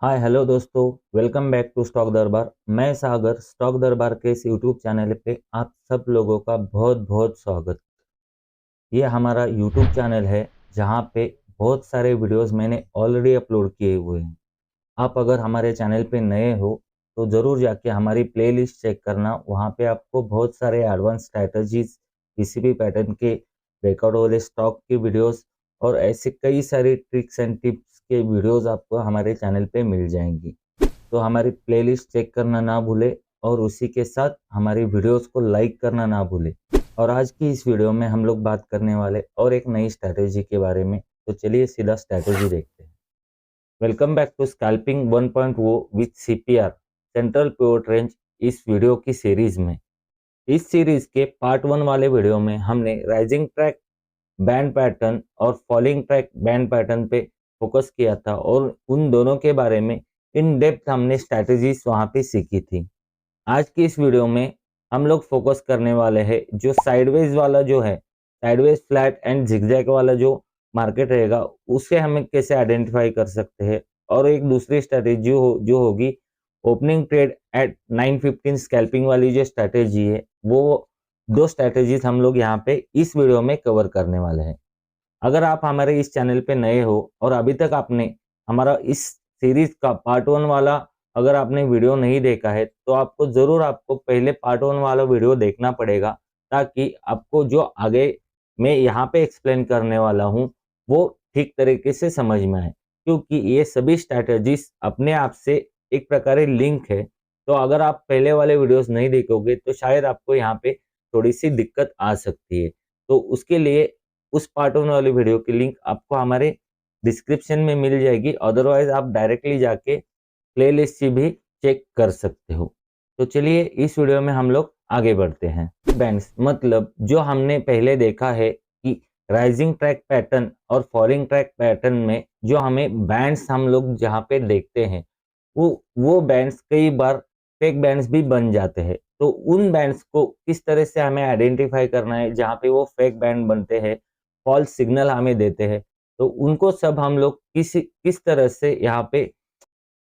Hi hello दोस्तों, welcome back to stock दरबार। मैं सागर, स्टॉक दरबार के इस यूट्यूब चैनल पे आप सब लोगों का बहुत बहुत स्वागत। ये हमारा यूट्यूब चैनल है जहाँ पे बहुत सारे वीडियोस मैंने ऑलरेडी अपलोड किए हुए हैं। आप अगर हमारे चैनल पे नए हो तो ज़रूर जाके हमारी प्लेलिस्ट चेक करना। वहाँ पे आपको बहुत सारे एडवांस स्ट्रैटेजीज, पीसीबी पैटर्न के ब्रेकआउट वाले स्टॉक की वीडियोस और ऐसे कई सारे ट्रिक्स एंड टिप्स के वीडियोस आपको हमारे चैनल पे मिल जाएंगी। तो हमारी प्लेलिस्ट चेक करना ना भूले और उसी के साथ हमारी वीडियोस को लाइक करना ना भूले। और आज की इस वीडियो में हम लोग बात करने वाले और एक नई स्ट्रैटेजी के बारे में। तो चलिए सीधा स्ट्रैटेजी देखते हैं। Welcome back to scalping 1.0 with CPR central pivot range. इस वीडियो की सीरीज में, इस सीरीज के पार्ट 1 वाले वीडियो में हमने राइजिंग ट्रैक बैंड पैटर्न और फॉलिंग ट्रैक बैंड पैटर्न पे फोकस किया था और उन दोनों के बारे में इन डेप्थ हमने स्ट्रैटेजीज वहाँ पे सीखी थी। आज की इस वीडियो में हम लोग फोकस करने वाले हैं जो साइडवेज वाला जो है, साइडवेज फ्लैट एंड जिगजैग वाला जो मार्केट रहेगा उसे हमें कैसे आइडेंटिफाई कर सकते हैं। और एक दूसरी स्ट्रैटेजी जो होगी ओपनिंग ट्रेड एट 915 स्कैल्पिंग वाली जो स्ट्रैटेजी है, वो दो स्ट्रैटेजीज हम लोग यहाँ पे इस वीडियो में कवर करने वाले हैं। अगर आप हमारे इस चैनल पे नए हो और अभी तक आपने हमारा इस सीरीज का पार्ट 1 वाला अगर आपने वीडियो नहीं देखा है तो आपको पहले पार्ट 1 वाला वीडियो देखना पड़ेगा, ताकि आपको जो आगे मैं यहाँ पे एक्सप्लेन करने वाला हूँ वो ठीक तरीके से समझ में आए। क्योंकि ये सभी स्ट्रैटेजीज अपने आप से एक प्रकार लिंक है। तो अगर आप पहले वाले वीडियोस नहीं देखोगे तो शायद आपको यहाँ पे थोड़ी सी दिक्कत आ सकती है। तो उसके लिए उस पार्ट 1 वाली वीडियो की लिंक आपको हमारे डिस्क्रिप्शन में मिल जाएगी। अदरवाइज आप डायरेक्टली जाके प्लेलिस्ट से भी चेक कर सकते हो। तो चलिए इस वीडियो में हम लोग आगे बढ़ते हैं। बैंड्स मतलब जो हमने पहले देखा है कि राइजिंग ट्रैक पैटर्न और फॉलिंग ट्रैक पैटर्न में जो हमें बैंड्स हम लोग जहाँ पे देखते हैं वो बैंड्स कई बार फेक बैंड्स भी बन जाते हैं। तो उन बैंड्स को किस तरह से हमें आइडेंटिफाई करना है जहाँ पे वो फेक बैंड बनते हैं, फॉल्स सिग्नल हमें देते हैं, तो उनको सब हम लोग किस तरह से यहाँ पे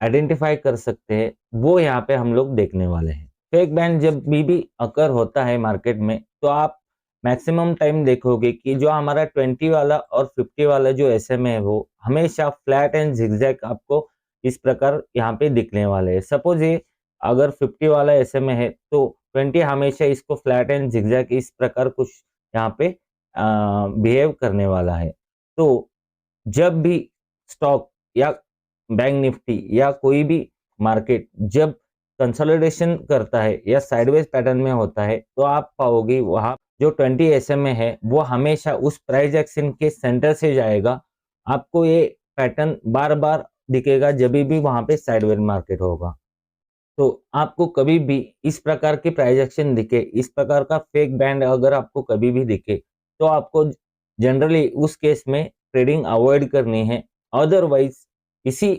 आइडेंटिफाई कर सकते हैं, वो यहाँ पे हम लोग देखने वाले हैं। फेक बैंड जब भी अकर होता है मार्केट में तो आप मैक्सिमम टाइम देखोगे कि जो हमारा 20 वाला और 50 वाला जो एसएमए है वो हमेशा फ्लैट एंड झिगजैग आपको इस प्रकार यहाँ पे दिखने वाले हैं। सपोज ये अगर 50 वाला एसएमए है तो 20 हमेशा इसको फ्लैट एंड झिगजैग इस प्रकार कुछ यहाँ पे बिहेव करने वाला है। तो जब भी स्टॉक या बैंक निफ्टी या कोई भी मार्केट जब कंसोलिडेशन करता है या साइडवेज पैटर्न में होता है तो आप पाओगे वहां जो 20 एसएमए है वो हमेशा उस प्राइस एक्शन के सेंटर से जाएगा। आपको ये पैटर्न बार बार दिखेगा जब भी वहां पे साइडवेज मार्केट होगा। तो आपको कभी भी इस प्रकार की प्राइस एक्शन दिखे, इस प्रकार का फेक बैंड अगर आपको कभी भी दिखे तो आपको जनरली उस केस में ट्रेडिंग अवॉइड करनी है। अदरवाइज इसी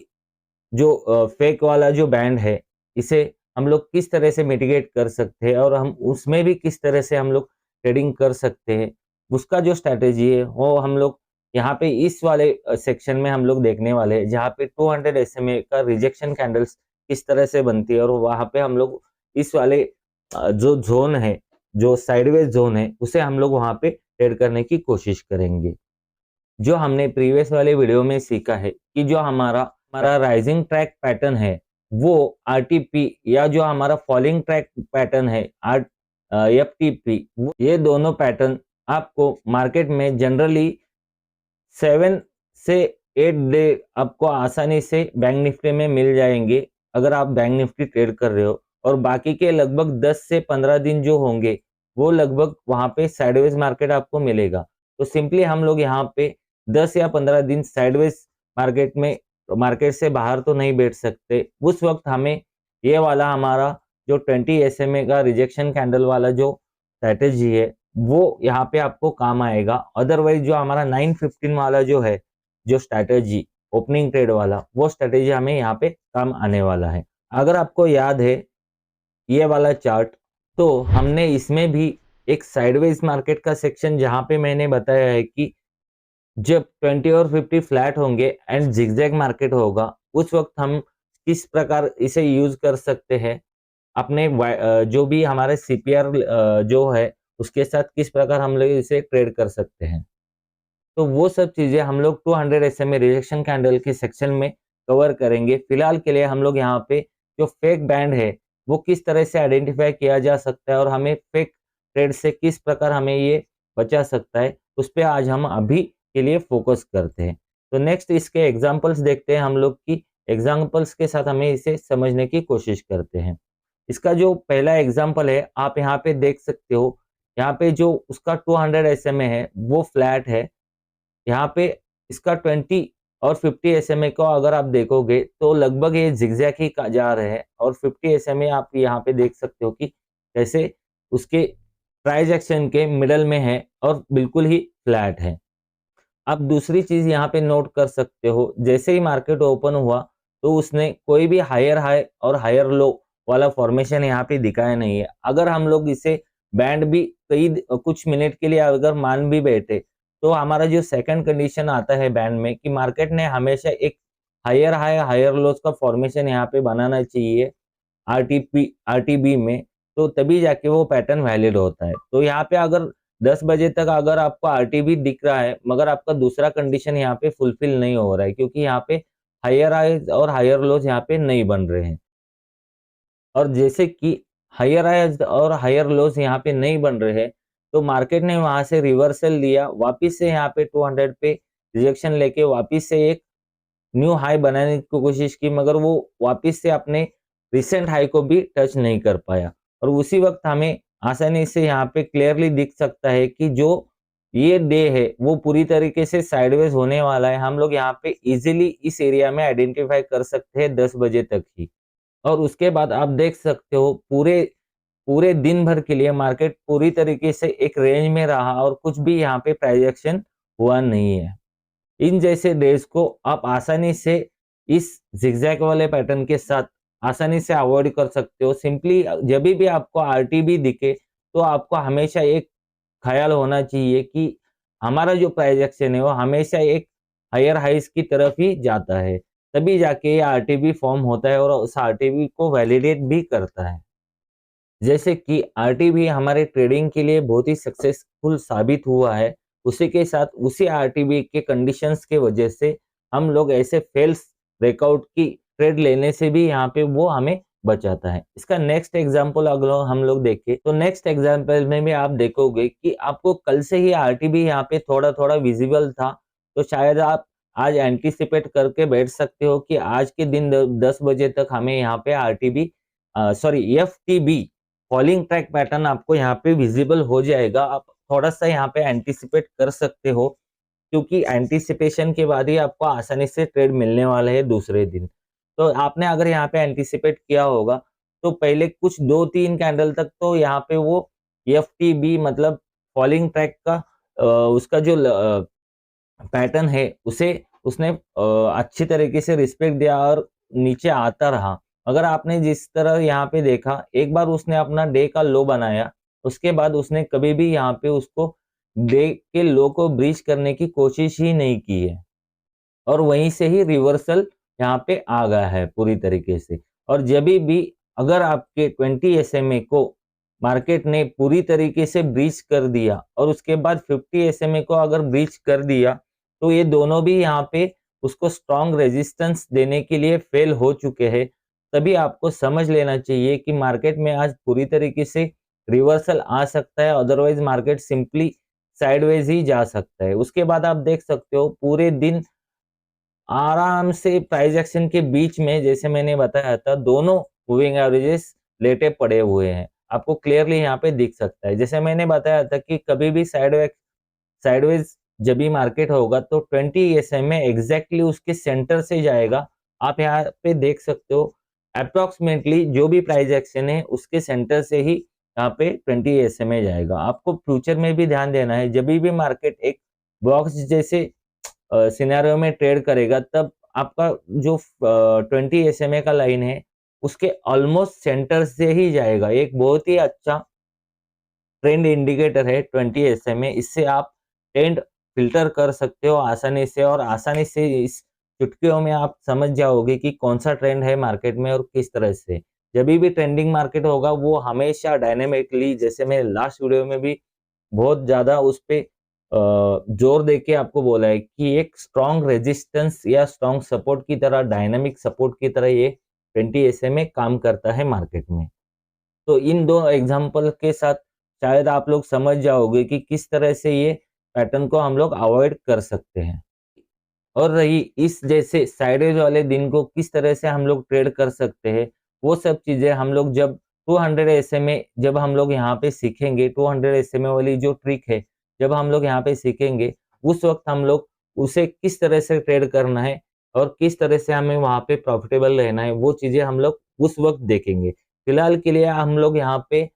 जो फेक वाला जो बैंड है इसे हम लोग किस तरह से मिटिगेट कर सकते हैं और हम उसमें भी किस तरह से हम लोग ट्रेडिंग कर सकते हैं, उसका जो स्ट्रैटेजी है वो हम लोग यहाँ पे इस वाले सेक्शन में हम लोग देखने वाले हैं, जहाँ पे 200 एसएमए का रिजेक्शन कैंडल्स किस तरह से बनती है और वहाँ पे हम लोग इस वाले जो जोन है, जो साइडवेज जोन है, उसे हम लोग वहाँ पे ट्रेड करने की कोशिश करेंगे। जो हमने प्रीवियस वाले वीडियो में सीखा है कि जो हमारा राइजिंग ट्रैक पैटर्न है वो आरटीपी या जो हमारा फॉलिंग ट्रैक पैटर्न है आर एफटीपी, ये दोनों पैटर्न आपको मार्केट में जनरली 7 से 8 डे आपको आसानी से बैंक निफ्टी में मिल जाएंगे अगर आप बैंक निफ्टी ट्रेड कर रहे हो। और बाकी के लगभग 10 से 15 दिन जो होंगे वो लगभग वहां पे साइडवेज मार्केट आपको मिलेगा। तो सिंपली हम लोग यहाँ पे 10 या 15 दिन साइडवेज मार्केट से बाहर तो नहीं बैठ सकते। उस वक्त हमें ये वाला हमारा जो 20 एसएमए का रिजेक्शन कैंडल वाला जो स्ट्रैटेजी है वो यहाँ पे आपको काम आएगा। अदरवाइज जो हमारा 915 वाला जो है, जो स्ट्रैटेजी ओपनिंग ट्रेड वाला, वो स्ट्रैटेजी हमें यहाँ पे काम आने वाला है। अगर आपको याद है ये वाला चार्ट, तो हमने इसमें भी एक साइडवेज मार्केट का सेक्शन जहाँ पे मैंने बताया है कि जब 20 और 50 फ्लैट होंगे एंड जिगजैग मार्केट होगा उस वक्त हम किस प्रकार इसे यूज कर सकते हैं, अपने जो भी हमारे सीपीआर जो है उसके साथ किस प्रकार हम लोग इसे ट्रेड कर सकते हैं। तो वो सब चीजें हम लोग 200 SMA रिजेक्शन कैंडल के सेक्शन में कवर करेंगे। फिलहाल के लिए हम लोग यहाँ पे जो फेक बैंड है वो किस तरह से आइडेंटिफाई किया जा सकता है और हमें फेक ट्रेड से किस प्रकार हमें ये बचा सकता है, उस पर आज हम अभी के लिए फोकस करते हैं। तो नेक्स्ट इसके एग्जाम्पल्स देखते हैं हम लोग की, एग्जाम्पल्स के साथ हमें इसे समझने की कोशिश करते हैं। इसका जो पहला एग्जाम्पल है आप यहाँ पे देख सकते हो, यहाँ पे जो उसका 200 SMA है वो फ्लैट है। यहाँ पे इसका 20 और 50 SMA को अगर आप देखोगे तो लगभग ये जिगजैग ही जा रहे हैं, और 50 SMA आप यहाँ पे देख सकते हो कि कैसे उसके प्राइस एक्शन के मिडल में है और बिल्कुल ही फ्लैट है। अब दूसरी चीज यहाँ पे नोट कर सकते हो, जैसे ही मार्केट ओपन हुआ तो उसने कोई भी हायर हाई और हायर लो वाला फॉर्मेशन यहाँ पे दिखाया नहीं है। अगर हम लोग इसे बैंड भी कुछ मिनट के लिए अगर मान भी बैठे तो हमारा जो सेकंड कंडीशन आता है बैंड में कि मार्केट ने हमेशा एक हायर हाई हायर लोज का फॉर्मेशन यहाँ पे बनाना चाहिए आरटीबी में, तो तभी जाके वो पैटर्न वैलिड होता है। तो यहाँ पे अगर 10 बजे तक अगर आपको आरटीबी दिख रहा है मगर आपका दूसरा कंडीशन यहाँ पे फुलफिल नहीं हो रहा है, क्योंकि यहाँ पे हायर हाइज और हायर लोज यहाँ पे नहीं बन रहे हैं। और जैसे कि हायर हाइज और हायर लोज यहाँ पे नहीं बन रहे हैं तो मार्केट ने वहां से रिवर्सल लिया, वापिस से यहाँ पे 200 पे रिजेक्शन लेके वापिस से एक न्यू हाई बनाने की कोशिश की, मगर वो वापिस से अपने रिसेंट हाई को भी टच नहीं कर पाया। और उसी वक्त हमें आसानी से यहाँ पे क्लियरली दिख सकता है कि जो ये डे है वो पूरी तरीके से साइडवेज होने वाला है। हम लोग यहाँ पे इजीली इस एरिया में आइडेंटिफाई कर सकते हैं 10 बजे तक ही। और उसके बाद आप देख सकते हो पूरे पूरे दिन भर के लिए मार्केट पूरी तरीके से एक रेंज में रहा और कुछ भी यहाँ पे प्राइस एक्शन हुआ नहीं है। इन जैसे डेज को आप आसानी से इस जिगजैग वाले पैटर्न के साथ आसानी से अवॉइड कर सकते हो। सिंपली जब भी आपको आरटीबी दिखे तो आपको हमेशा एक ख्याल होना चाहिए कि हमारा जो प्राइस एक्शन है वो हमेशा एक हायर हाइस की तरफ ही जाता है, तभी जाके ये आरटीबी फॉर्म होता है और उस आरटीबी को वैलिडेट भी करता है। जैसे कि आरटीबी हमारे ट्रेडिंग के लिए बहुत ही सक्सेसफुल साबित हुआ है, उसी के साथ उसी आरटीबी के कंडीशंस के वजह से हम लोग ऐसे फेल्स ब्रेकआउट की ट्रेड लेने से भी यहाँ पे वो हमें बचाता है। इसका नेक्स्ट एग्जांपल अगर हम लोग देखें तो नेक्स्ट एग्जांपल में भी आप देखोगे कि आपको कल से ही आरटीबी यहाँ पे थोड़ा थोड़ा विजिबल था, तो शायद आप आज एंटीसिपेट करके बैठ सकते हो कि आज के दिन 10 बजे तक हमें यहाँ पे आरटीबी एफटीबी फॉलिंग ट्रैक पैटर्न आपको यहाँ पे विजिबल हो जाएगा। आप थोड़ा सा यहाँ पे एंटीसिपेट कर सकते हो, क्योंकि एंटीसिपेशन के बाद ही आपको आसानी से ट्रेड मिलने वाला है दूसरे दिन। तो आपने अगर यहाँ पे एंटीसिपेट किया होगा तो पहले कुछ 2-3 कैंडल तक तो यहाँ पे वो एफटीबी मतलब फॉलिंग ट्रैक का उसका जो पैटर्न है उसे उसने अच्छी तरीके से रिस्पेक्ट दिया और नीचे आता रहा। अगर आपने जिस तरह यहाँ पे देखा, एक बार उसने अपना डे का लो बनाया, उसके बाद उसने कभी भी यहाँ पे उसको डे के लो को ब्रीच करने की कोशिश ही नहीं की है, और वहीं से ही रिवर्सल यहाँ पे आ गया है पूरी तरीके से। और जब भी अगर आपके 20 SMA को मार्केट ने पूरी तरीके से ब्रीच कर दिया और उसके बाद 50 SMA को अगर ब्रीच कर दिया, तो ये दोनों भी यहाँ पे उसको स्ट्रॉन्ग रेजिस्टेंस देने के लिए फेल हो चुके हैं। तभी आपको समझ लेना चाहिए कि मार्केट में आज पूरी तरीके से रिवर्सल आ सकता है, अदरवाइज मार्केट सिंपली साइडवेज ही जा सकता है। उसके बाद आप देख सकते हो पूरे दिन आराम से प्राइस एक्शन के बीच में, जैसे मैंने बताया था, दोनों मूविंग एवरेजेस लेटे पड़े हुए हैं। आपको क्लियरली यहाँ पे दिख सकता है। जैसे मैंने बताया था कि कभी भी साइडवेज जब भी मार्केट होगा तो 20 SMA एग्जैक्टली उसके सेंटर से जाएगा। आप यहाँ पे देख सकते हो अप्रोक्सीमेटली जो भी प्राइस एक्शन है उसके सेंटर से ही यहाँ पे 20 SMA जाएगा। आपको फ्यूचर में भी ध्यान देना है, जब भी मार्केट एक बॉक्स जैसे सिनेरियो में ट्रेड करेगा तब आपका जो 20 SMA का लाइन है उसके ऑलमोस्ट सेंटर से ही जाएगा। एक बहुत ही अच्छा ट्रेंड इंडिकेटर है 20 SMA, इससे आप ट्रेंड फिल्टर कर सकते हो आसानी से, और आसानी से इस चुटकियों में आप समझ जाओगे कि कौन सा ट्रेंड है मार्केट में और किस तरह से। जब भी ट्रेंडिंग मार्केट होगा वो हमेशा डायनेमिकली, जैसे मैंने लास्ट वीडियो में भी बहुत ज़्यादा उस पे जोर देके आपको बोला है कि एक स्ट्रॉन्ग रेजिस्टेंस या स्ट्रॉन्ग सपोर्ट की तरह, डायनामिक सपोर्ट की तरह ये 20 एसएमए काम करता है मार्केट में। तो इन दो एग्जांपल के साथ शायद आप लोग समझ जाओगे कि किस तरह से ये पैटर्न को हम लोग अवॉइड कर सकते हैं। और रही इस जैसे साइडवेज वाले दिन को किस तरह से हम लोग ट्रेड कर सकते हैं, वो सब चीजें हम लोग जब 200 एसएमए जब हम लोग यहाँ पे सीखेंगे, 200 एसएमए वाली जो ट्रिक है जब हम लोग यहाँ पे सीखेंगे, उस वक्त हम लोग उसे किस तरह से ट्रेड करना है और किस तरह से हमें वहां पे प्रॉफिटेबल रहना है, वो चीजें हम लोग उस वक्त देखेंगे। फिलहाल के लिए हम लोग यहाँ पे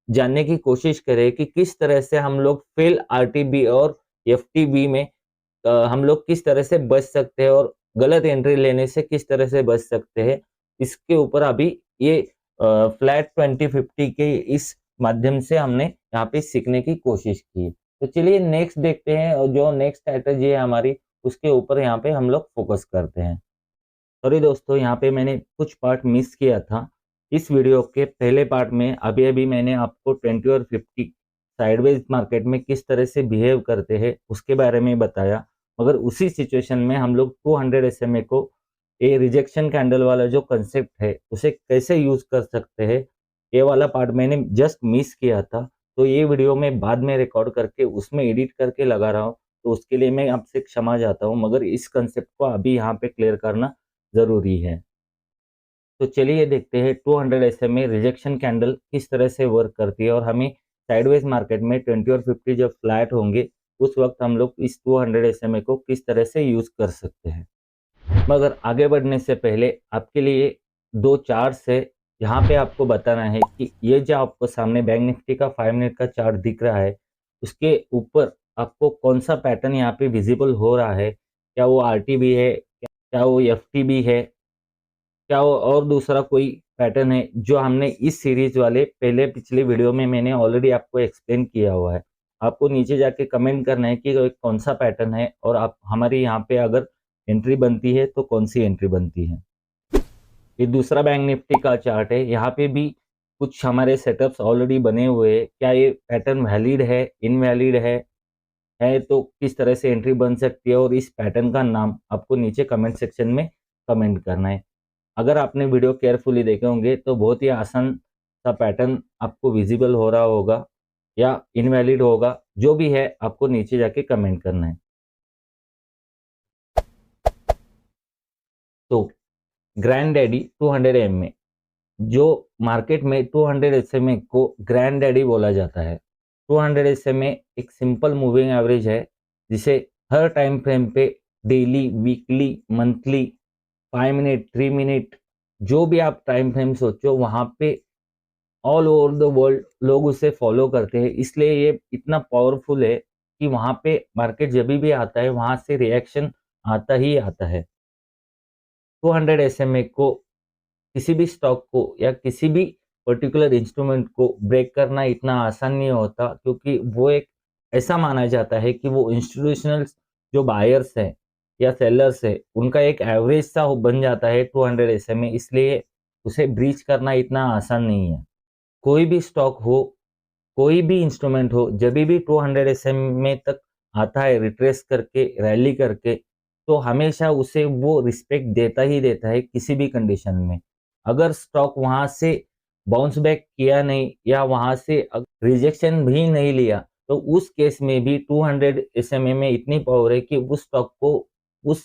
जानने की कोशिश करें कि किस तरह से हम लोग फेल आरटीबी और एफटीबी में हम लोग किस तरह से बच सकते हैं और गलत एंट्री लेने से किस तरह से बच सकते हैं। इसके ऊपर अभी ये फ्लैट 2050 के इस माध्यम से हमने यहाँ पे सीखने की कोशिश की। तो चलिए नेक्स्ट देखते हैं, और जो नेक्स्ट स्ट्रैटेजी है हमारी उसके ऊपर यहाँ पे हम लोग फोकस करते हैं। सॉरी दोस्तों, यहाँ पे मैंने कुछ पार्ट मिस किया था। इस वीडियो के पहले पार्ट में अभी मैंने आपको 20 और 50 साइडवेज मार्केट में किस तरह से बिहेव करते हैं उसके बारे में बताया, मगर उसी सिचुएशन में हम लोग 200 एसएमए को ये रिजेक्शन कैंडल वाला जो कंसेप्ट है उसे कैसे यूज कर सकते हैं, ये वाला पार्ट मैंने जस्ट मिस किया था। तो ये वीडियो मैं बाद में रिकॉर्ड करके उसमें एडिट करके लगा रहा हूँ, तो उसके लिए मैं आपसे क्षमा चाहता हूँ, मगर इस कंसेप्ट को अभी यहाँ पे क्लियर करना जरूरी है। तो चलिए देखते हैं 200 एसएमए रिजेक्शन कैंडल किस तरह से वर्क करती है और हमें साइडवेज मार्केट में 20 और 50 जब फ्लैट होंगे उस वक्त हम लोग इस 200 एसएमए को किस तरह से यूज कर सकते हैं। मगर आगे बढ़ने से पहले आपके लिए दो चार्ट्स है, यहाँ पे आपको बताना है कि ये जो आपको सामने बैंक निफ्टी का 5 मिनट का चार्ट दिख रहा है उसके ऊपर आपको कौन सा पैटर्न यहाँ पे विजिबल हो रहा है। क्या वो आरटीबी है, क्या वो एफटीबी है, क्या वो और दूसरा कोई पैटर्न है जो हमने इस सीरीज वाले पहले पिछले वीडियो में मैंने ऑलरेडी आपको एक्सप्लेन किया हुआ है। आपको नीचे जाके कमेंट करना है कि कौन सा पैटर्न है और आप हमारी यहाँ पे अगर एंट्री बनती है तो कौन सी एंट्री बनती है। ये दूसरा बैंक निफ्टी का चार्ट है, यहाँ पे भी कुछ हमारे सेटअप्स ऑलरेडी बने हुए हैं। क्या ये पैटर्न वैलिड है, इनवैलिड है तो किस तरह से एंट्री बन सकती है, और इस पैटर्न का नाम आपको नीचे कमेंट सेक्शन में कमेंट करना है। अगर आपने वीडियो केयरफुली देखे होंगे तो बहुत ही आसान सा पैटर्न आपको विजिबल हो रहा होगा या इनवैलिड होगा, जो भी है आपको नीचे जाके कमेंट करना है। तो ग्रैंड डैडी 200 एमए, जो मार्केट में 200 एसएमए को ग्रैंड डैडी बोला जाता है। 200 एसएमए एक सिंपल मूविंग एवरेज है जिसे हर टाइम फ्रेम पे daily, weekly, monthly, 5 minute, 3 minute, जो भी आप टाइम फ्रेम सोचो वहां पे ऑल ओवर द वर्ल्ड लोग उसे फॉलो करते हैं। इसलिए ये इतना पावरफुल है कि वहां पे मार्केट जब भी आता है वहां से रिएक्शन आता ही आता है। 200 एसएमए को किसी भी स्टॉक को या किसी भी पर्टिकुलर इंस्ट्रूमेंट को ब्रेक करना इतना आसान नहीं होता, क्योंकि वो एक ऐसा माना जाता है कि वो इंस्टीट्यूशनल जो बायर्स हैं या सेलर्स है उनका एक एवरेज सा बन जाता है 200 एसएमए, इसलिए उसे ब्रीच करना इतना आसान नहीं है। कोई भी स्टॉक हो, कोई भी इंस्ट्रूमेंट हो, जब भी 200 एसएमए तक आता है रिट्रेस करके, रैली करके, तो हमेशा उसे वो रिस्पेक्ट देता ही देता है किसी भी कंडीशन में। अगर स्टॉक वहां से बाउंस बैक किया नहीं या वहां से रिजेक्शन भी नहीं लिया, तो उस केस में भी 200 एसएमए में इतनी पावर है कि उस स्टॉक को उस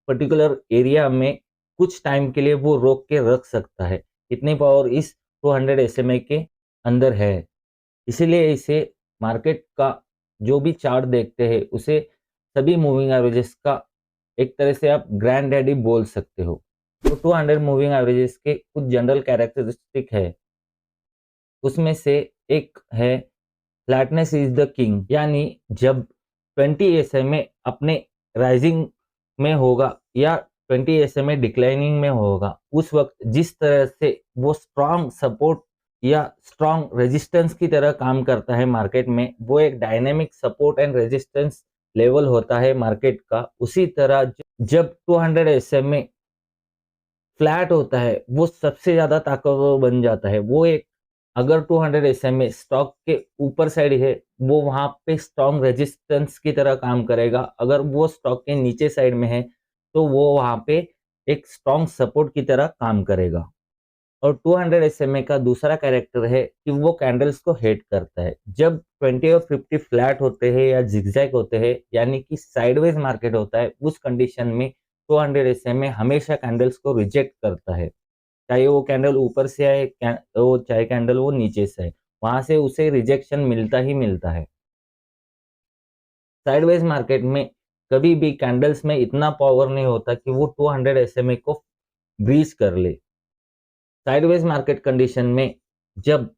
पर्टिकुलर एरिया में कुछ टाइम के लिए वो रोक के रख सकता है। इतनी पावर इस 200 एसएमए के अंदर है। इसीलिए इसे मार्केट का जो भी चार्ट देखते हैं उसे सभी मूविंग एवरेजेस का एक तरह से आप ग्रैंड डैडी बोल सकते हो। तो 200 मूविंग एवरेजेस के कुछ जनरल कैरेक्टरिस्टिक है, उसमें से एक है फ्लैटनेस इज द किंग, यानी जब 20 एसएमए अपने राइजिंग में होगा या 20 एसएमए डिक्लाइनिंग में होगा, उस वक्त जिस तरह से वो स्ट्रॉन्ग सपोर्ट या स्ट्रॉन्ग रेजिस्टेंस की तरह काम करता है मार्केट में, वो एक dynamic support and resistance level होता है मार्केट का। उसी तरह जब 200 SMA फ्लैट होता है वो सबसे ज्यादा ताकतवर बन जाता है। वो एक, अगर 200 SMA स्टॉक के ऊपर साइड है वो वहां पे स्ट्रॉन्ग रेजिस्टेंस की तरह काम करेगा। अगर वो स्टॉक के नीचे साइड में है तो वो वहां पे एक स्ट्रॉन्ग सपोर्ट की तरह काम करेगा। और 200 SMA का दूसरा कैरेक्टर है कि वो कैंडल्स को हेट करता है। जब 20 और 50 फ्लैट होते हैं या जिगजैग होते हैं, यानी कि साइडवेज मार्केट होता है, उस कंडीशन में 200 SMA हमेशा कैंडल्स को रिजेक्ट करता है। चाहे वो कैंडल ऊपर से आए, वो चाहे कैंडल वो नीचे से आए, वहां से उसे रिजेक्शन मिलता ही मिलता है। साइडवेज मार्केट में कभी भी कैंडल्स में इतना पावर नहीं होता कि वो 200 SMA को ब्रीच कर ले। साइडवेज मार्केट कंडीशन में जब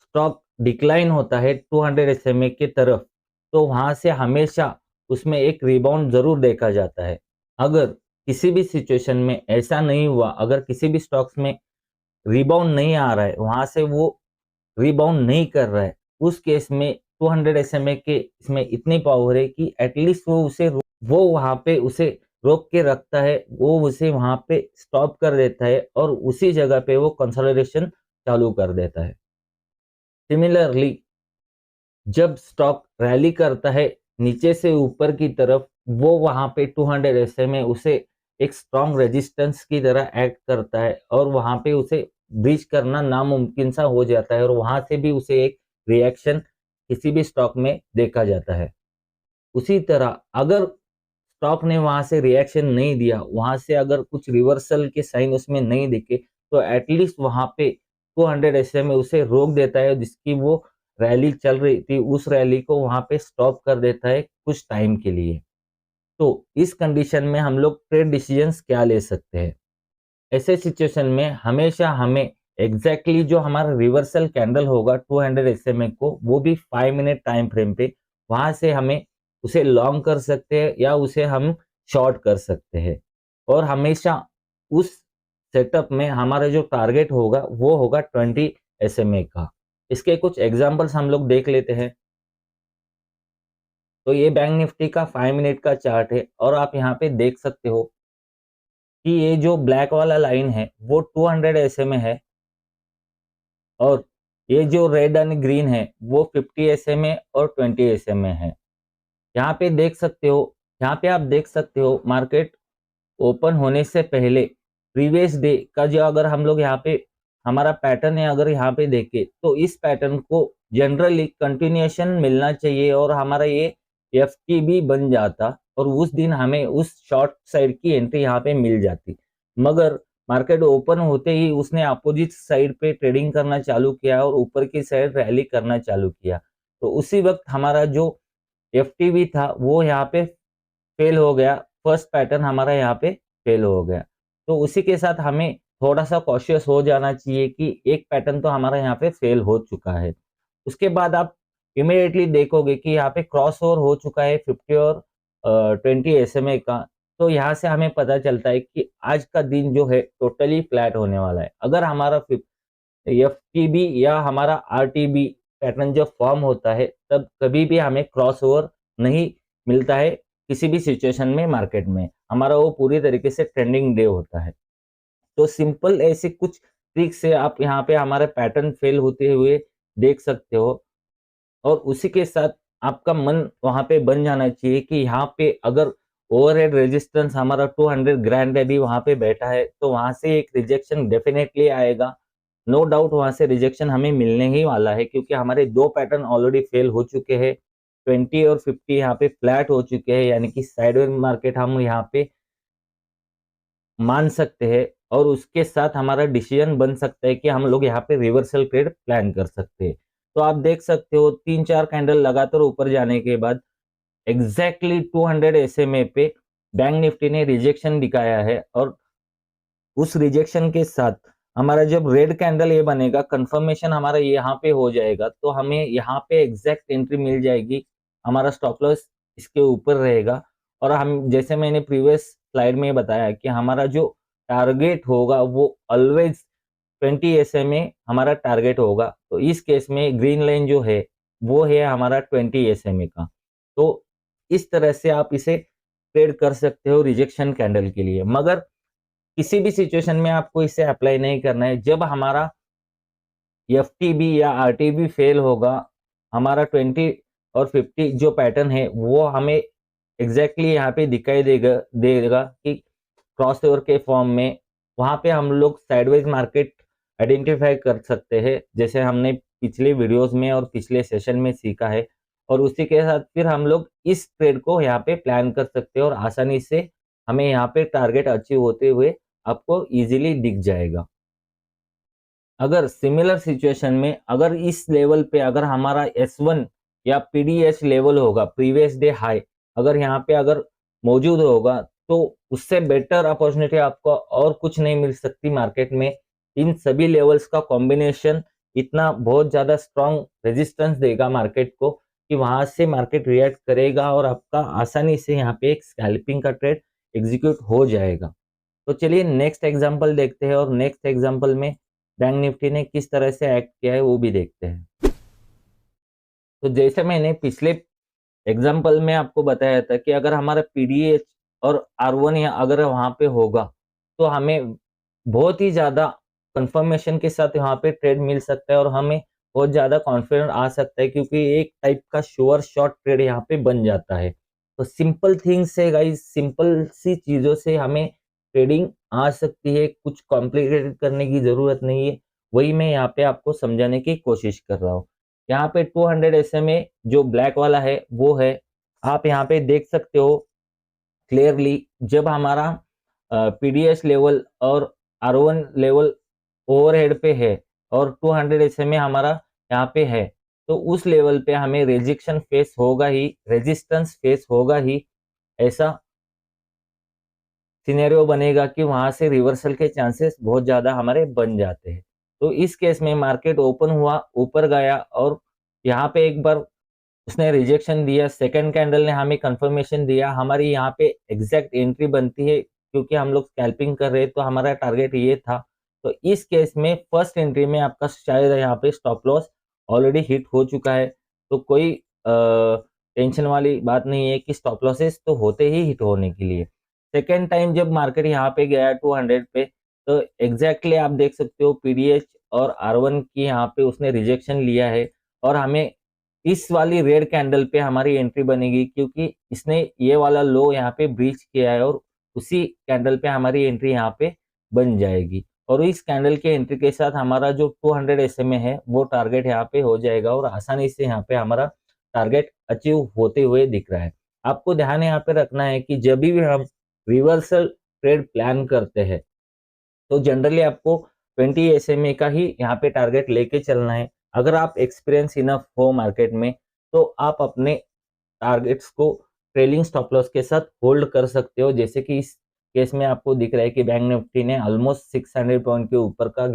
स्टॉक डिक्लाइन होता है 200 SMA की तरफ, तो वहां से हमेशा उसमें एक रिबाउंड जरूर देखा जाता है। अगर किसी भी सिचुएशन में ऐसा नहीं हुआ, अगर किसी भी स्टॉक्स में रिबाउंड नहीं आ रहा है, वहां से वो रिबाउंड नहीं कर रहा है, उस केस में 200 SMA के इसमें इतनी पावर है कि एटलीस्ट वो वहां पे उसे रोक के रखता है, वो उसे वहां पे स्टॉप कर देता है और उसी जगह पे वो कंसोलिडेशन चालू कर देता है। सिमिलरली जब स्टॉक रैली करता है नीचे से ऊपर की तरफ, वो वहां पे 200 SMA उसे एक स्ट्रॉन्ग रेजिस्टेंस की तरह एक्ट करता है और वहां पे उसे ब्रीच करना नामुमकिन सा हो जाता है और वहां से भी उसे एक रिएक्शन किसी भी स्टॉक में देखा जाता है। उसी तरह अगर स्टॉक ने वहां से रिएक्शन नहीं दिया, वहां से अगर कुछ रिवर्सल के साइन उसमें नहीं दिखे, तो एटलीस्ट वहां पे 200 SMA उसे रोक देता है, जिसकी वो रैली चल रही थी उस रैली को वहां पे स्टॉप कर देता है कुछ टाइम के लिए। तो इस कंडीशन में हम लोग ट्रेड डिसीजंस क्या ले सकते हैं? ऐसे सिचुएशन में हमेशा हमें एग्जैक्टली जो हमारा रिवर्सल कैंडल होगा 200 SMA को, वो भी 5 मिनट टाइम फ्रेम पे, वहां से हमें उसे लॉन्ग कर सकते हैं या उसे हम शॉर्ट कर सकते हैं। और हमेशा उस सेटअप में हमारा जो टारगेट होगा वो होगा 20 SMA का। इसके कुछ एग्जांपल्स हम लोग देख लेते हैं। तो ये बैंक निफ्टी का 5 मिनट का चार्ट है और आप यहाँ पे देख सकते हो कि ये जो ब्लैक वाला लाइन है वो 200 SMA है और ये जो रेड एंड ग्रीन है वो 50 SMA और 20 SMA है। यहाँ पे देख सकते हो, यहाँ पे आप देख सकते हो मार्केट ओपन होने से पहले प्रीवियस डे का जो, अगर हम लोग यहाँ पे हमारा पैटर्न है, अगर यहाँ पे देखें तो इस पैटर्न को जनरली कंटिन्यूएशन मिलना चाहिए और हमारा ये FTB बन जाता और उस दिन हमें उस शॉर्ट साइड की एंट्री यहाँ पे मिल जाती। मगर मार्केट ओपन होते ही उसने अपोजिट साइड पे ट्रेडिंग करना चालू किया और ऊपर की साइड रैली करना चालू किया। तो उसी वक्त हमारा जो FTB था वो यहाँ पे फेल हो गया, फर्स्ट पैटर्न हमारा यहाँ पे फेल हो गया। तो उसी के साथ हमें थोड़ा सा कॉशियस हो जाना चाहिए कि एक पैटर्न तो हमारा यहाँ पे फेल हो चुका है। उसके बाद आप इमीडिएटली देखोगे कि यहाँ पे क्रॉस ओवर हो चुका है 50 और 20 SMA का। तो यहाँ से हमें पता चलता है कि आज का दिन जो है टोटली फ्लैट होने वाला है। अगर हमारा FTB या हमारा RTB पैटर्न जब फॉर्म होता है तब कभी भी हमें क्रॉस ओवर नहीं मिलता है किसी भी सिचुएशन में मार्केट में, हमारा वो पूरी तरीके से ट्रेंडिंग डे होता है। तो सिंपल ऐसे कुछ ट्रिक से आप यहाँ पे हमारे पैटर्न फेल होते हुए देख सकते हो और उसी के साथ आपका मन वहां पे बन जाना चाहिए कि यहाँ पे अगर ओवरहेड रेजिस्टेंस हमारा 200 ग्रैंड यदि वहां पे बैठा है तो वहां से एक रिजेक्शन डेफिनेटली आएगा। नो डाउट वहां से रिजेक्शन हमें मिलने ही वाला है क्योंकि हमारे दो पैटर्न ऑलरेडी फेल हो चुके हैं। 20 और 50 यहाँ पे फ्लैट हो चुके हैं, यानी कि साइडवेज मार्केट हम यहाँ पे मान सकते हैं और उसके साथ हमारा डिसीजन बन सकता है कि हम लोग यहाँ पे रिवर्सल ट्रेड प्लान कर सकते हैं। तो आप देख सकते हो 3-4 कैंडल लगातार ऊपर जाने के बाद एग्जैक्टली 200 SMA पे बैंक निफ्टी ने रिजेक्शन दिखाया है और उस रिजेक्शन के साथ हमारा जब रेड कैंडल ये बनेगा, कंफर्मेशन हमारा यहाँ पे हो जाएगा, तो हमें यहाँ पे एग्जैक्ट एंट्री मिल जाएगी। हमारा स्टॉप लॉस इसके ऊपर रहेगा और हम, जैसे मैंने प्रीवियस स्लाइड में बताया कि हमारा जो टारगेट होगा वो ऑलवेज 20 SMA हमारा टारगेट होगा। तो इस केस में ग्रीन लाइन जो है वो है हमारा 20 SMA का। तो इस तरह से आप इसे ट्रेड कर सकते हो रिजेक्शन कैंडल के लिए, मगर किसी भी सिचुएशन में आपको इसे अप्लाई नहीं करना है। जब हमारा एफटीबी या आरटीबी फेल होगा, हमारा 20 और 50 जो पैटर्न है वो हमें एग्जैक्टली यहाँ पे दिखाई देगा कि क्रॉस ओवर के फॉर्म में, वहां पे हम लोग साइडवेज मार्केट आइडेंटिफाई कर सकते हैं, जैसे हमने पिछले वीडियोस में और पिछले सेशन में सीखा है। और उसी के साथ फिर हम लोग इस ट्रेड को यहाँ पे प्लान कर सकते हैं और आसानी से हमें यहाँ पे टारगेट अचीव होते हुए आपको इजीली दिख जाएगा। अगर सिमिलर सिचुएशन में अगर इस लेवल पे अगर हमारा S1 या पीडीएस लेवल होगा, प्रीवियस डे हाई, अगर यहाँ पे अगर मौजूद होगा, तो उससे बेटर अपॉर्चुनिटी आपको और कुछ नहीं मिल सकती मार्केट में। इन सभी लेवल्स का कॉम्बिनेशन इतना बहुत ज्यादा स्ट्रॉन्ग रेजिस्टेंस देगा मार्केट को कि वहां से मार्केट रिएक्ट करेगा और आपका आसानी से यहाँ पे एक स्कैल्पिंग का ट्रेड एग्जीक्यूट हो जाएगा। तो चलिए नेक्स्ट एग्जांपल देखते हैं और नेक्स्ट एग्जांपल में बैंक निफ्टी ने किस तरह से एक्ट किया है वो भी देखते हैं। तो जैसे मैंने पिछले एग्जांपल में आपको बताया था कि अगर हमारा पीडीएच और R1 या अगर वहां पे होगा, तो हमें बहुत ही ज्यादा कंफर्मेशन के साथ यहाँ पे ट्रेड मिल सकता है और हमें बहुत ज्यादा कॉन्फिडेंस आ सकता है, क्योंकि एक टाइप का श्योर शॉर्ट ट्रेड यहाँ पे बन जाता है। तो सिंपल थिंग्स है गाइस, सिंपल सी चीजों से हमें ट्रेडिंग आ सकती है, कुछ कॉम्प्लिकेटेड करने की जरूरत नहीं है। वही मैं यहाँ पे आपको समझाने की कोशिश कर रहा हूँ। यहाँ पे 200 SMA जो ब्लैक वाला है वो है, आप यहाँ पे देख सकते हो क्लियरली। जब हमारा पीडीएस लेवल और R1 लेवल ओवरहेड पे है और 200 SMA हमारा यहाँ पे है, तो उस लेवल पे हमें रेजिस्टेंस फेस होगा ही, रेजिस्टेंस फेस होगा ही। ऐसा सिनेरियो बनेगा कि वहां से रिवर्सल के चांसेस बहुत ज्यादा हमारे बन जाते हैं। तो इस केस में मार्केट ओपन हुआ, ऊपर गया और यहाँ पे एक बार उसने रिजेक्शन दिया, सेकंड कैंडल ने हमें कंफर्मेशन दिया, हमारी यहाँ पे एग्जैक्ट एंट्री बनती है, क्योंकि हम लोग स्कैल्पिंग कर रहे हैं तो हमारा टारगेट ये था। तो इस केस में फर्स्ट एंट्री में आपका शायद यहाँ पे स्टॉप लॉस ऑलरेडी हिट हो चुका है, तो कोई टेंशन वाली बात नहीं है कि स्टॉप लॉसेस तो होते ही हिट होने के लिए। सेकेंड टाइम जब मार्केट यहाँ पे गया 200 पे, तो एग्जैक्टली आप देख सकते हो पीडीएच और R1 की यहाँ पे उसने रिजेक्शन लिया है और हमें इस वाली रेड कैंडल पे हमारी एंट्री बनेगी, क्योंकि इसने ये वाला लो यहाँ पे ब्रीच किया है और उसी कैंडल पे हमारी एंट्री यहाँ पे बन जाएगी। और इस कैंडल के एंट्री के साथ हमारा जो 200 SMA है वो टारगेट यहाँ पे हो जाएगा और आसानी से यहाँ पे हमारा टारगेट अचीव होते हुए दिख रहा है। आपको ध्यान यहाँ पे रखना है कि जब भी हम रिवर्सल ट्रेड प्लान करते हैं, तो जनरली आपको 20 SMA का ही यहाँ पे टारगेट लेके चलना है। अगर आप एक्सपीरियंस इनफ हो मार्केट में, तो आप अपने टारगेट्स को ट्रेलिंग स्टॉप लॉस के साथ होल्ड कर सकते हो। जैसे कि इस केस में आपको दिख रहा है कि बैंक निफ्टी ने ऑलमोस्ट 600 पॉइंट के ऊपर का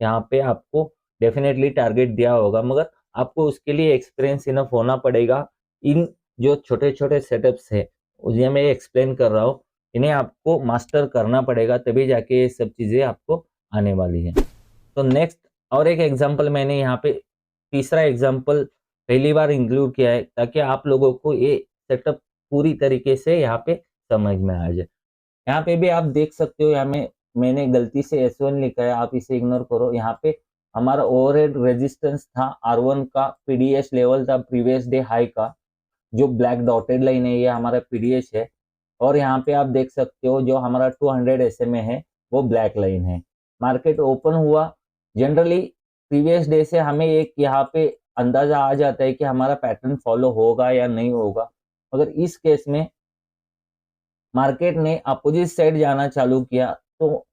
यहाँ पे आपको डेफिनेटली टारगेट दिया होगा, मगर आपको उसके लिए एक्सपीरियंस इनफ होना पड़ेगा। इन जो छोटे छोटे सेटअप्स है उन्हें मैं एक्सप्लेन कर रहा हूँ, इन्हें आपको मास्टर करना पड़ेगा, तभी जाके ये सब चीजें आपको आने वाली है। तो नेक्स्ट और एक एग्जांपल मैंने यहाँ पे तीसरा एग्जांपल पहली बार इंक्लूड किया है, ताकि आप लोगों को ये सेटअप पूरी तरीके से यहाँ पे समझ में आ जाए। यहाँ पे भी आप देख सकते हो, यहाँ में मैंने गलती से S1 लिखा है, आप इसे इग्नोर करो। यहाँ पे हमारा ओवरहेड रेजिस्टेंस था R1 का, पीडीएस लेवल था प्रीवियस डे हाई का, जो ब्लैक डॉटेड लाइन है ये हमारा पीडीएस है। और यहाँ पे आप देख सकते हो जो हमारा 200 SMA है वो ब्लैक लाइन है। मार्केट ओपन हुआ, जनरली प्रीवियस डे से हमें एक यहाँ पे अंदाजा आ जाता है कि हमारा पैटर्न फॉलो होगा या नहीं होगा, मगर इस केस में मार्केट ने अपोजिट साइड जाना चालू किया, तो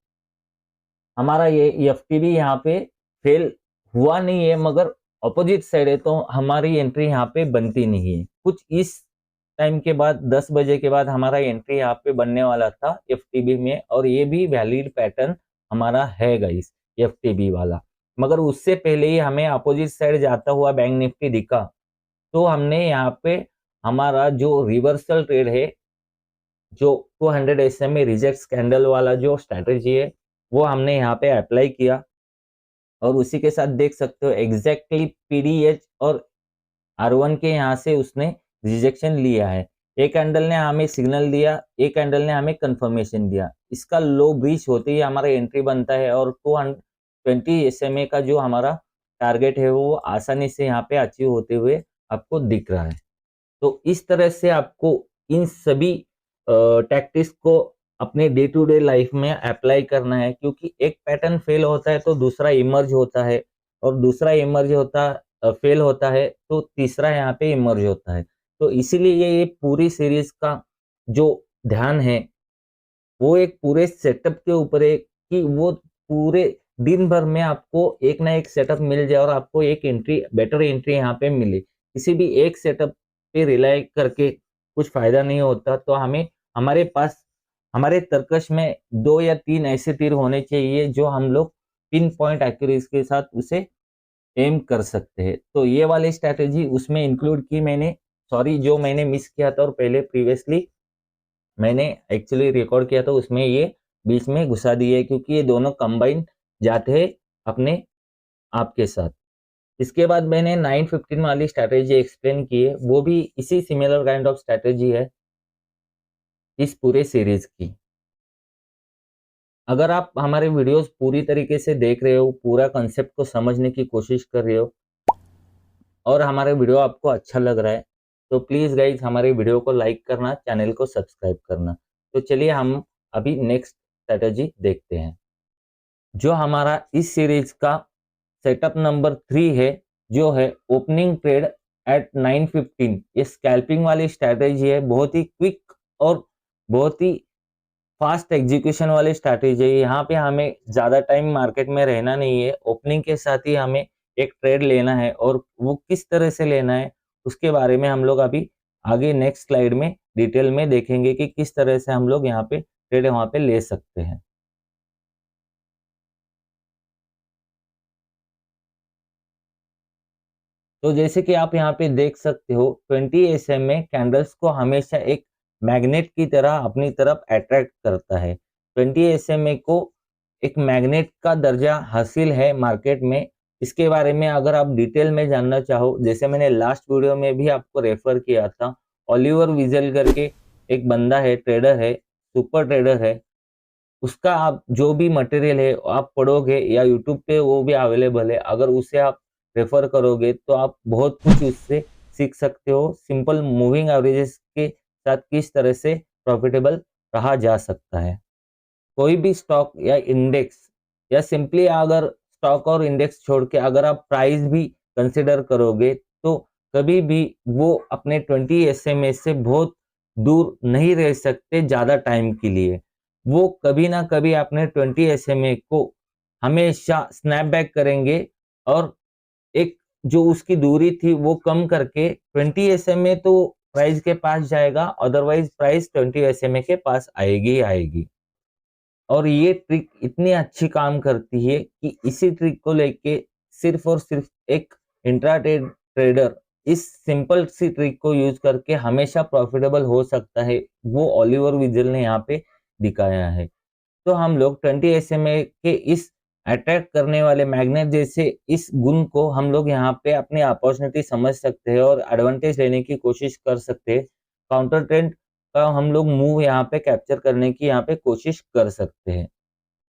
हमारा ये एफटीबी यहाँ पे फेल हुआ नहीं है, मगर अपोजिट साइड है, तो हमारी एंट्री यहाँ पे बनती नहीं है। कुछ इस टाइम के बाद 10 बजे के बाद हमारा एंट्री यहाँ पे बनने वाला था एफटीबी में, और ये भी वैलिड पैटर्न हमारा है गाइस एफटीबी वाला। मगर उससे पहले ही हमें अपोजिट साइड जाता हुआ बैंक निफ्टी दिखा, तो हमने यहाँ पे हमारा जो रिवर्सल ट्रेड है, जो 200 SMA रिजेक्ट कैंडल वाला जो स्ट्रेटेजी है, वो हमने यहाँ पे अप्लाई किया। और उसी के साथ देख सकते हो एग्जैक्टली पीडीएच और R1 के यहाँ से उसने रिजेक्शन लिया है। एक कैंडल ने हमें सिग्नल दिया, एक कैंडल ने हमें कंफर्मेशन दिया। इसका लो ब्रीच होते ही हमारा एंट्री बनता है और 220 SMA का जो हमारा टारगेट है वो आसानी से यहाँ पे अचीव होते हुए आपको दिख रहा है। तो इस तरह से आपको इन सभी टैक्टिक्स को अपने डे टू डे लाइफ में अप्लाई करना है, क्योंकि एक पैटर्न फेल होता है तो दूसरा इमर्ज होता है, और दूसरा इमर्ज होता फेल होता है तो तीसरा यहाँ पे इमर्ज होता है। तो इसीलिए ये पूरी सीरीज का जो ध्यान है वो एक पूरे सेटअप के ऊपर है कि वो पूरे दिन भर में आपको एक ना एक सेटअप मिल जाए और आपको एक एंट्री, बेटर एंट्री यहाँ पे मिले। किसी भी एक सेटअप पे रिलाई करके कुछ फायदा नहीं होता। तो हमें हमारे पास हमारे तर्कश में 2 या 3 ऐसे तीर होने चाहिए जो हम लोग पिन पॉइंट एक्यूरेसी के साथ उसे एम कर सकते हैं। तो ये वाली स्ट्रैटेजी उसमें इंक्लूड की मैंने, सॉरी जो मैंने मिस किया था और पहले प्रीवियसली मैंने एक्चुअली रिकॉर्ड किया था उसमें ये बीच में घुसा दिए, क्योंकि ये दोनों कंबाइन जाते हैं अपने आप के साथ। इसके बाद मैंने 915 वाली स्ट्रैटेजी एक्सप्लेन की है, वो भी इसी सिमिलर काइंड ऑफ स्ट्रैटेजी है इस पूरे सीरीज की। अगर आप हमारे वीडियोस पूरी तरीके से देख रहे हो, पूरा कंसेप्ट को समझने की कोशिश कर रहे हो और हमारे वीडियो आपको अच्छा लग रहा है, तो प्लीज़ गाइज हमारे वीडियो को लाइक करना, चैनल को सब्सक्राइब करना। तो चलिए हम अभी नेक्स्ट स्ट्रैटेजी देखते हैं, जो हमारा इस सीरीज का सेटअप नंबर 3 है, जो है ओपनिंग ट्रेड एट 915। ये स्कैल्पिंग वाली स्ट्रैटेजी है, बहुत ही क्विक और बहुत ही फास्ट एग्जीक्यूशन वाली स्ट्रैटेजी है। यहाँ पे हमें ज़्यादा टाइम मार्केट में रहना नहीं है, ओपनिंग के साथ ही हमें एक ट्रेड लेना है, और वो किस तरह से लेना है उसके बारे में हम लोग अभी आगे नेक्स्ट स्लाइड में डिटेल में देखेंगे कि किस तरह से हम लोग यहाँ पे ट्रेड वहाँ पे ले सकते हैं। तो जैसे कि आप यहाँ पे देख सकते हो 20 SMA कैंडल्स को हमेशा एक मैग्नेट की तरह अपनी तरफ अट्रैक्ट करता है। 20 SMA को एक मैग्नेट का दर्जा हासिल है मार्केट में। इसके बारे में अगर आप डिटेल में जानना चाहो, जैसे मैंने लास्ट वीडियो में भी आपको रेफर किया था, ओलिवर विजल करके एक बंदा है, ट्रेडर है, सुपर ट्रेडर है, उसका आप जो भी मटेरियल है आप पढ़ोगे या यूट्यूब पे वो भी अवेलेबल है, अगर उसे आप रेफर करोगे तो आप बहुत कुछ उससे सीख सकते हो। सिंपल मूविंग एवरेजेस के साथ किस तरह से प्रॉफिटेबल रहा जा सकता है। कोई भी स्टॉक या इंडेक्स, या सिंपली अगर स्टॉक और इंडेक्स छोड़ के अगर आप प्राइस भी कंसिडर करोगे तो कभी भी वो अपने 20 SMA से बहुत दूर नहीं रह सकते ज़्यादा टाइम के लिए। वो कभी ना कभी अपने 20 SMA को हमेशा स्नैप बैक करेंगे और एक जो उसकी दूरी थी वो कम करके 20 SMA तो प्राइस के पास जाएगा, अदरवाइज प्राइस 20 SMA के पास आएगी ही आएगी। और ये ट्रिक इतनी अच्छी काम करती है कि इसी ट्रिक को लेके सिर्फ और सिर्फ एक इंट्राडे ट्रेडर इस सिंपल सी ट्रिक को यूज करके हमेशा प्रॉफिटेबल हो सकता है। वो ओलिवर विजल ने यहाँ पे दिखाया है। तो हम लोग 20 SMA के इस अट्रैक्ट करने वाले मैग्नेट जैसे इस गुण को हम लोग यहाँ पे अपनी अपॉर्चुनिटी समझ सकते हैं और एडवांटेज लेने की कोशिश कर सकते हैं। काउंटर ट्रेंड का हम लोग मूव यहाँ पे कैप्चर करने की यहाँ पे कोशिश कर सकते हैं।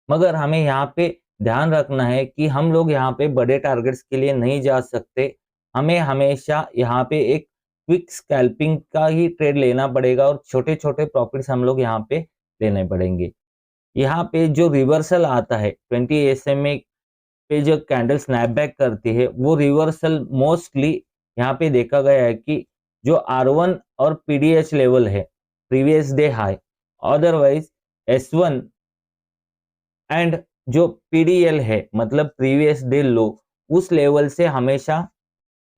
मगर हमें यहाँ पे ध्यान रखना है कि हम लोग यहाँ पे बड़े टारगेट्स के लिए नहीं जा सकते। हमें हमेशा यहाँ पे एक क्विक स्कैल्पिंग का ही ट्रेड लेना पड़ेगा और छोटे-छोटे प्रॉफिट्स हम लोग यहाँ पे लेने पड़ेंगे। यहाँ पे जो रिवर्सल आता है 20 SMA पे जो कैंडल स्नैपबैक करती है, वो रिवर्सल मोस्टली यहाँ पे देखा गया है कि जो R1 और PDH लेवल है, previous day high, otherwise S1 and जो PDL है मतलब प्रीवियस डे लो, उस लेवल से हमेशा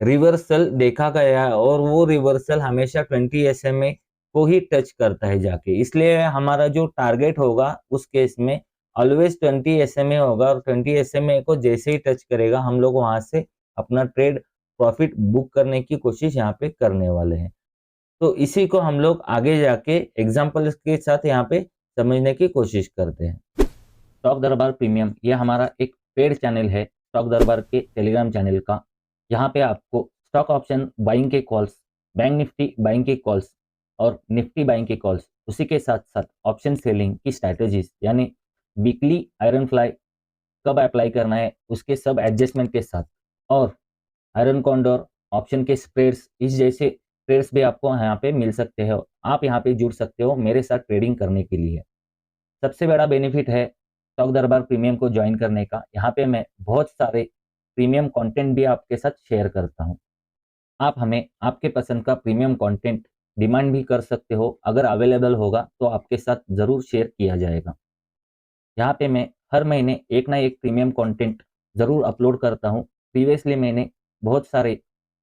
रिवर्सल देखा गया है और वो रिवर्सल हमेशा 20 SMA को ही टच करता है जाके। इसलिए हमारा जो टारगेट होगा उस केस में ऑलवेज 20 SMA होगा, और 20 SMA को जैसे ही टच करेगा हम लोग वहां से अपना ट्रेड प्रॉफिट बुक करने की कोशिश यहाँ पे करने वाले हैं। तो इसी को हम लोग आगे जाके एग्जाम्पल्स के साथ यहाँ पे समझने की कोशिश करते हैं। स्टॉक दरबार प्रीमियम ये हमारा एक पेड चैनल है स्टॉक दरबार के टेलीग्राम चैनल का। यहाँ पे आपको स्टॉक ऑप्शन बाइंग के कॉल्स, बैंक निफ्टी बाइंग के कॉल्स, और निफ्टी बाइंग के कॉल्स, उसी के साथ साथ ऑप्शन सेलिंग की स्ट्रैटेजीज, यानी वीकली आयरन फ्लाई कब अप्लाई करना है उसके सब एडजस्टमेंट के साथ, और आयरन कॉन्डोर ऑप्शन के स्प्रेड्स, इस जैसे ट्रेड्स भी आपको यहाँ पे मिल सकते हो। आप यहाँ पे जुड़ सकते हो मेरे साथ ट्रेडिंग करने के लिए। सबसे बड़ा बेनिफिट है स्टॉक दरबार प्रीमियम को ज्वाइन करने का। यहाँ पे मैं बहुत सारे प्रीमियम कंटेंट भी आपके साथ शेयर करता हूँ। आप हमें आपके पसंद का प्रीमियम कंटेंट डिमांड भी कर सकते हो, अगर अवेलेबल होगा तो आपके साथ ज़रूर शेयर किया जाएगा। यहाँ पे मैं हर महीने एक ना एक प्रीमियम कंटेंट ज़रूर अपलोड करता हूँ। प्रीवियसली मैंने बहुत सारे,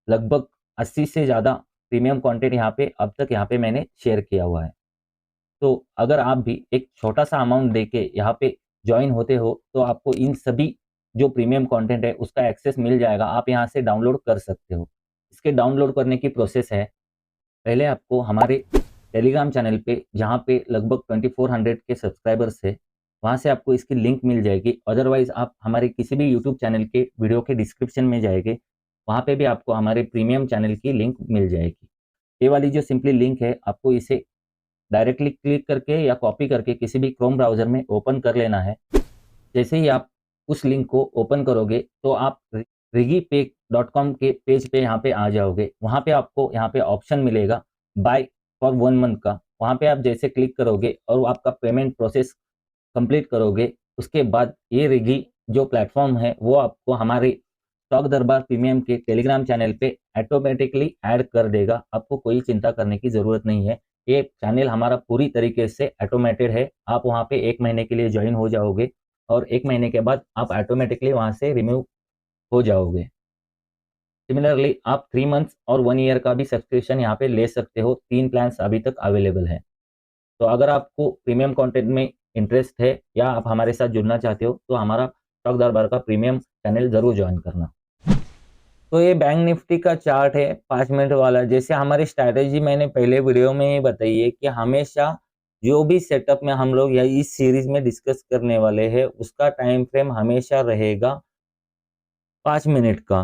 लगभग 80 से ज़्यादा प्रीमियम कंटेंट यहाँ पे अब तक यहाँ पे मैंने शेयर किया हुआ है। तो अगर आप भी एक छोटा सा अमाउंट देके यहाँ पे ज्वाइन होते हो तो आपको इन सभी जो प्रीमियम कंटेंट है उसका एक्सेस मिल जाएगा। आप यहाँ से डाउनलोड कर सकते हो। इसके डाउनलोड करने की प्रोसेस है, पहले आपको हमारे टेलीग्राम चैनल पे, जहाँ पे लगभग 2400 के सब्सक्राइबर्स है, वहाँ से आपको इसकी लिंक मिल जाएगी। अदरवाइज आप हमारे किसी भी यूट्यूब चैनल के वीडियो के डिस्क्रिप्शन में जाएंगे, वहाँ पे भी आपको हमारे प्रीमियम चैनल की लिंक मिल जाएगी। ये वाली जो सिंपली लिंक है, आपको इसे डायरेक्टली क्लिक करके या कॉपी करके किसी भी क्रोम ब्राउज़र में ओपन कर लेना है। जैसे ही आप उस लिंक को ओपन करोगे तो आप रिगीपेक.com के पेज पे यहाँ पे आ जाओगे। वहाँ पे आपको यहाँ पे ऑप्शन मिलेगा बाय फॉर 1 मंथ का। वहाँ पे आप जैसे क्लिक करोगे और आपका पेमेंट प्रोसेस कंप्लीट करोगे, उसके बाद ये रिगी जो प्लेटफॉर्म है वो आपको हमारे स्टॉक दरबार प्रीमियम के टेलीग्राम चैनल पे ऑटोमेटिकली ऐड कर देगा। आपको कोई चिंता करने की ज़रूरत नहीं है। ये चैनल हमारा पूरी तरीके से ऑटोमेटेड है। आप वहाँ पे 1 महीने के लिए ज्वाइन हो जाओगे और 1 महीने के बाद आप ऑटोमेटिकली वहाँ से रिमूव हो जाओगे। सिमिलरली आप 3 मंथ्स और 1 ईयर का भी सब्सक्रिप्शन यहाँ पे ले सकते हो। 3 प्लान्स अभी तक अवेलेबल है। तो अगर आपको प्रीमियम कंटेंट में इंटरेस्ट है या आप हमारे साथ जुड़ना चाहते हो तो हमारा स्टॉक दरबार का प्रीमियम चैनल ज़रूर ज्वाइन करना। तो ये बैंक निफ्टी का चार्ट है 5 मिनट वाला। जैसे हमारी स्ट्रैटेजी मैंने पहले वीडियो में ही बताई है कि हमेशा जो भी सेटअप में हम लोग या इस सीरीज में डिस्कस करने वाले हैं उसका टाइम फ्रेम हमेशा रहेगा 5 मिनट का।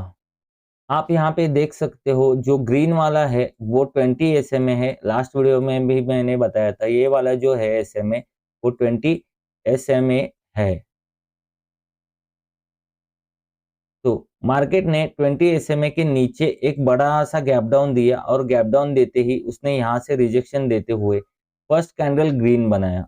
आप यहाँ पे देख सकते हो जो ग्रीन वाला है वो 20 SMA है। लास्ट वीडियो में भी मैंने बताया था, ये वाला जो है SMA वो 20 SMA है। तो मार्केट ने 20 SMA के नीचे एक बड़ा सा गैप डाउन दिया और गैप डाउन देते ही उसने यहाँ से रिजेक्शन देते हुए फर्स्ट कैंडल ग्रीन बनाया।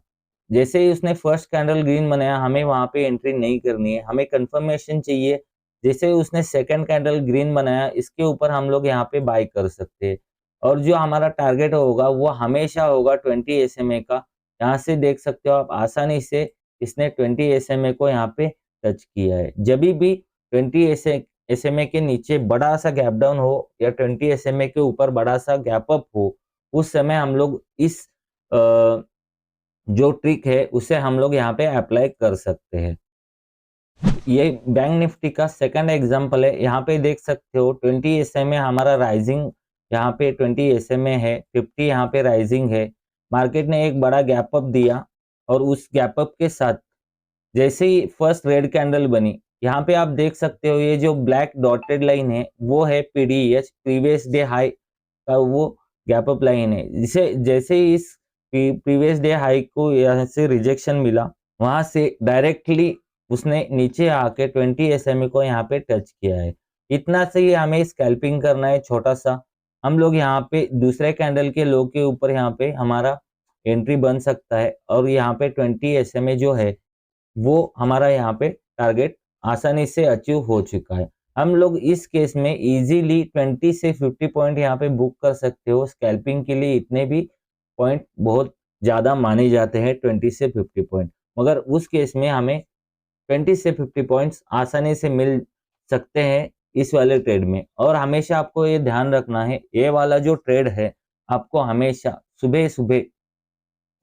जैसे ही उसने फर्स्ट कैंडल ग्रीन बनाया, हमें वहां पे एंट्री नहीं करनी है, हमें कंफर्मेशन चाहिए। जैसे ही उसने सेकंड कैंडल ग्रीन बनाया, इसके ऊपर हम लोग यहाँ पे बाय कर सकते हैं। और जो हमारा टारगेट होगा वो हमेशा होगा 20 SMA का। यहाँ से देख सकते हो आप आसानी से, इसने 20 SMA को यहाँ पे टच किया है। जब भी 20 SMA के नीचे बड़ा सा गैप डाउन हो या 20 SMA के ऊपर बड़ा सा गैप अप हो, उस समय हम लोग इस जो ट्रिक है उसे हम लोग यहाँ पे अप्लाई कर सकते हैं। ये बैंक निफ्टी का सेकंड एग्जांपल है। यहाँ पे देख सकते हो 20 SMA हमारा राइजिंग, यहाँ पे 20 SMA है, 50 यहाँ पे राइजिंग है। मार्केट ने एक बड़ा गैप अप दिया और उस गैप अप के साथ जैसे ही फर्स्ट रेड कैंडल बनी, यहाँ पे आप देख सकते हो ये जो ब्लैक डॉटेड लाइन है वो है PDEH, प्रीवियस डे हाई का वो गैप अप लाइन है। जिसे जैसे ही इस प्रीवियस डे हाई को यहाँ से रिजेक्शन मिला, वहां से डायरेक्टली उसने नीचे आके 20 SMA को यहाँ पे टच किया है। इतना से ही हमें स्कैल्पिंग करना है छोटा सा। हम लोग यहाँ पे दूसरे कैंडल के लो के ऊपर यहाँ पे हमारा एंट्री बन सकता है और यहाँ पे 20 SMA जो है वो हमारा यहाँ पे टारगेट आसानी से अचीव हो चुका है। हम लोग इस केस में इजीली 20 से 50 पॉइंट यहाँ पे बुक कर सकते हो। स्कैल्पिंग के लिए इतने भी पॉइंट बहुत ज़्यादा माने जाते हैं, 20 से 50 पॉइंट। मगर उस केस में हमें 20 से 50 पॉइंट्स आसानी से मिल सकते हैं इस वाले ट्रेड में। और हमेशा आपको ये ध्यान रखना है, ये वाला जो ट्रेड है आपको हमेशा सुबह सुबह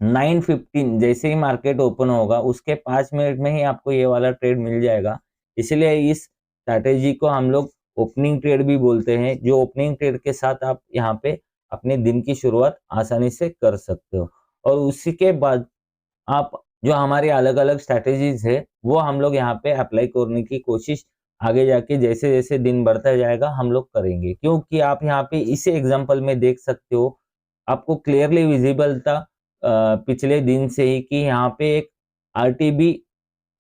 9:15 जैसे ही मार्केट ओपन होगा उसके 5 मिनट में ही आपको ये वाला ट्रेड मिल जाएगा। इसलिए इस स्ट्रैटेजी को हम लोग ओपनिंग ट्रेड भी बोलते हैं। जो ओपनिंग ट्रेड के साथ आप यहाँ पे अपने दिन की शुरुआत आसानी से कर सकते हो। और उसी के बाद आप जो हमारी अलग अलग स्ट्रैटेजीज है वो हम लोग यहाँ पे अप्लाई करने की कोशिश आगे जाके जैसे जैसे दिन बढ़ता जाएगा हम लोग करेंगे। क्योंकि आप यहाँ पे इसी एग्जाम्पल में देख सकते हो आपको क्लियरली विजिबल था पिछले दिन से ही कि यहाँ पे एक आरटीबी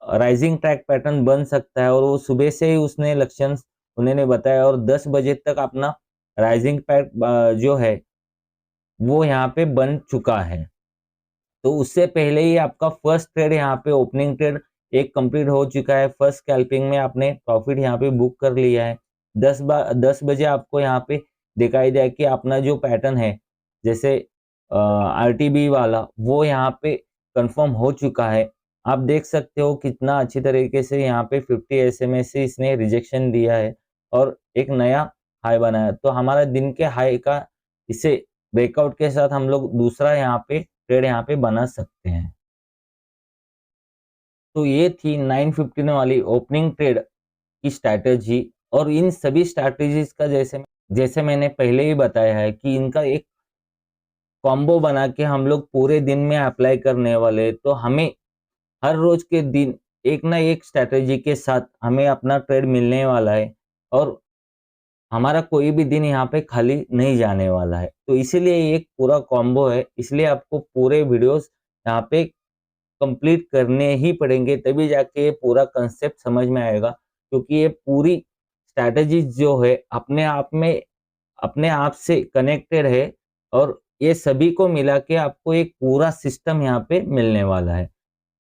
राइजिंग ट्रैक पैटर्न बन सकता है, और वो सुबह से ही उसने लक्षण उन्होंने बताया, और 10 बजे तक अपना राइजिंग पैट जो है वो यहाँ पे बन चुका है। तो उससे पहले ही आपका फर्स्ट ट्रेड यहाँ पे ओपनिंग ट्रेड एक कंप्लीट हो चुका है। फर्स्ट स्कैल्पिंग में आपने प्रॉफिट यहाँ पे बुक कर लिया है। 10 बजे आपको यहाँ पे दिखाई दिया कि अपना जो पैटर्न है जैसे आरटीबी वाला वो यहाँ पे कंफर्म हो चुका है। आप देख सकते हो कितना अच्छी तरीके से यहाँ पे 50 एसएमए से इसने रिजेक्शन दिया है और एक नया हाई बनाया। तो हमारा दिन के हाई का इसे ब्रेकआउट के साथ हम लोग दूसरा यहाँ पे ट्रेड यहाँ पे बना सकते हैं। तो ये थी 9:15 वाली ओपनिंग ट्रेड की स्ट्रैटेजी, और इन सभी स्ट्रैटेजीज का जैसे मैंने पहले ही बताया है कि इनका एक कॉम्बो बना के हम लोग पूरे दिन में अप्लाई करने वाले। तो हमें हर रोज के दिन एक ना एक स्ट्रैटेजी के साथ हमें अपना ट्रेड मिलने वाला है, और हमारा कोई भी दिन यहाँ पे खाली नहीं जाने वाला है। तो इसीलिए ये एक पूरा कॉम्बो है, इसलिए आपको पूरे वीडियोस यहाँ पे कंप्लीट करने ही पड़ेंगे, तभी जाके ये पूरा कंसेप्ट समझ में आएगा। क्योंकि ये पूरी स्ट्रैटेजी जो है अपने आप से कनेक्टेड है, और ये सभी को मिला के आपको एक पूरा सिस्टम यहाँ पे मिलने वाला है।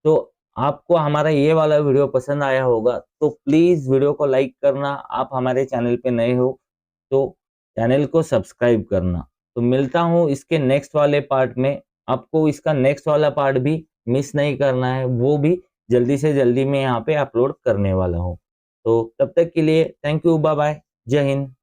तो आपको हमारा ये वाला वीडियो पसंद आया होगा तो प्लीज वीडियो को लाइक करना। आप हमारे चैनल पे नए हो तो चैनल को सब्सक्राइब करना। तो मिलता हूँ इसके नेक्स्ट वाले पार्ट में। आपको इसका नेक्स्ट वाला पार्ट भी मिस नहीं करना है, वो भी जल्दी से जल्दी मैं यहाँ पे अपलोड करने वाला हूँ। तो तब तक के लिए थैंक यू, बाय बाय, जय हिंद।